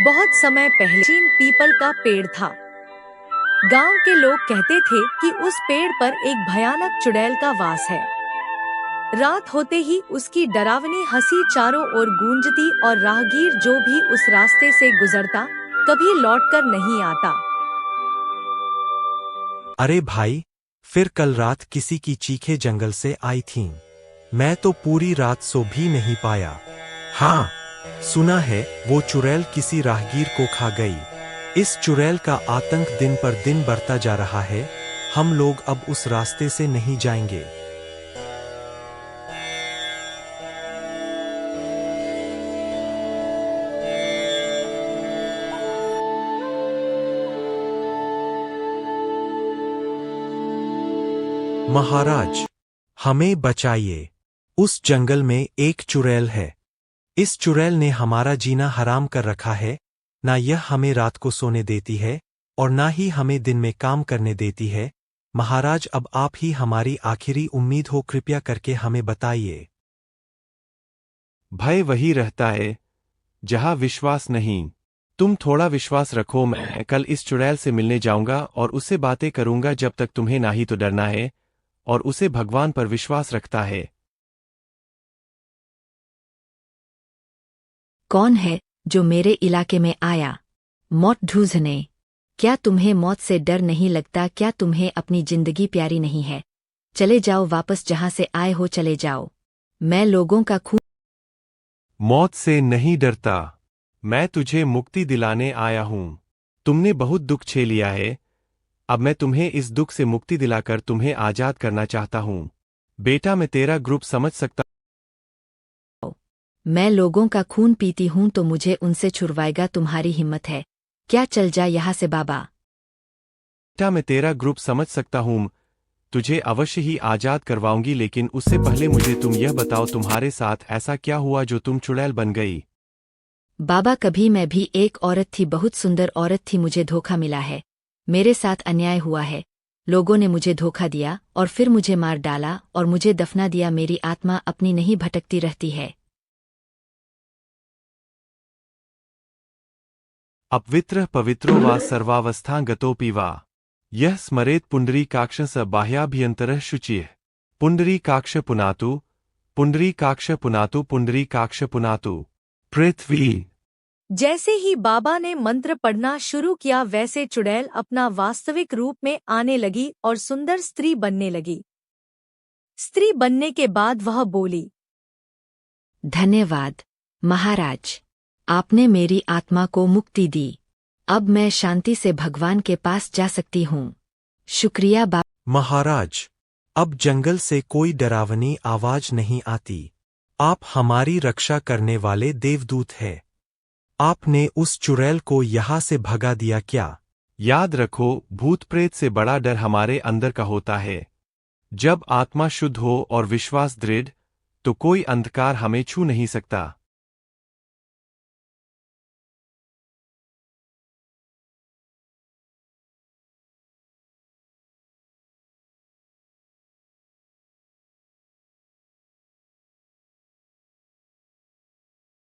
बहुत समय पहले चीन पीपल का पेड़ था। गांव के लोग कहते थे कि उस पेड़ पर एक भयानक चुड़ैल का वास है। रात होते ही उसकी डरावनी हंसी चारों ओर गूंजती और राहगीर जो भी उस रास्ते से गुजरता कभी लौटकर नहीं आता। अरे भाई, फिर कल रात किसी की चीखें जंगल से आई थीं। मैं तो पूरी रात सो भी नहीं पाया। हाँ, सुना है वो चुड़ैल किसी राहगीर को खा गई। इस चुड़ैल का आतंक दिन पर दिन बढ़ता जा रहा है। हम लोग अब उस रास्ते से नहीं जाएंगे। महाराज, हमें बचाइए। उस जंगल में एक चुड़ैल है। इस चुड़ैल ने हमारा जीना हराम कर रखा है। ना यह हमें रात को सोने देती है और ना ही हमें दिन में काम करने देती है। महाराज, अब आप ही हमारी आखिरी उम्मीद हो, कृपया करके हमें बताइए। भय वही रहता है जहां विश्वास नहीं। तुम थोड़ा विश्वास रखो, मैं कल इस चुड़ैल से मिलने जाऊंगा और उससे बातें करूंगा। जब तक तुम्हें ना ही तो डरना है और उसे भगवान पर विश्वास रखता है। कौन है जो मेरे इलाके में आया मौत ढूंढने? क्या तुम्हें मौत से डर नहीं लगता? क्या तुम्हें अपनी जिंदगी प्यारी नहीं है? चले जाओ वापस, जहां से आए हो चले जाओ। मैं लोगों का खून मौत से नहीं डरता, मैं तुझे मुक्ति दिलाने आया हूं। तुमने बहुत दुख झेल लिया है, अब मैं तुम्हें इस दुख से मुक्ति दिलाकर तुम्हें आजाद करना चाहता हूं। बेटा, मैं तेरा ग्रुप समझ सकता। मैं लोगों का खून पीती हूं तो मुझे उनसे छुड़वाएगा तुम्हारी हिम्मत है क्या? चल जा यहां से बाबा। बेटा, मैं तेरा ग्रुप समझ सकता हूं, तुझे अवश्य ही आजाद करवाऊंगी, लेकिन उससे पहले मुझे तुम यह बताओ, तुम्हारे साथ ऐसा क्या हुआ जो तुम चुड़ैल बन गई? बाबा, कभी मैं भी एक औरत थी, बहुत सुंदर औरत थी, मुझे धोखा मिला है। मेरे साथ अन्याय हुआ है। लोगों ने मुझे धोखा दिया और फिर मुझे मार डाला और मुझे दफना दिया। मेरी आत्मा अपनी नहीं भटकती रहती है। अपवित्र पवित्रो वा सर्वावस्था गतोऽपि वा यह स्मरेत पुण्डरीकाक्ष स बाह्याभ्यन्तरः शुचिः। पुण्डरीकाक्ष पुनातु, पुण्डरीकाक्ष पुनातु, पुण्डरीकाक्ष पुनातु। पृथ्वी। जैसे ही बाबा ने मंत्र पढ़ना शुरू किया वैसे चुड़ैल अपना वास्तविक रूप में आने लगी और सुंदर स्त्री बनने लगी। स्त्री बनने के बाद वह बोली, धन्यवाद महाराज, आपने मेरी आत्मा को मुक्ति दी। अब मैं शांति से भगवान के पास जा सकती हूँ। शुक्रिया महाराज, अब जंगल से कोई डरावनी आवाज नहीं आती। आप हमारी रक्षा करने वाले देवदूत हैं। आपने उस चुड़ैल को यहाँ से भगा दिया क्या? याद रखो, भूत प्रेत से बड़ा डर हमारे अंदर का होता है। जब आत्मा शुद्ध हो और विश्वास दृढ़, तो कोई अंधकार हमें छू नहीं सकता।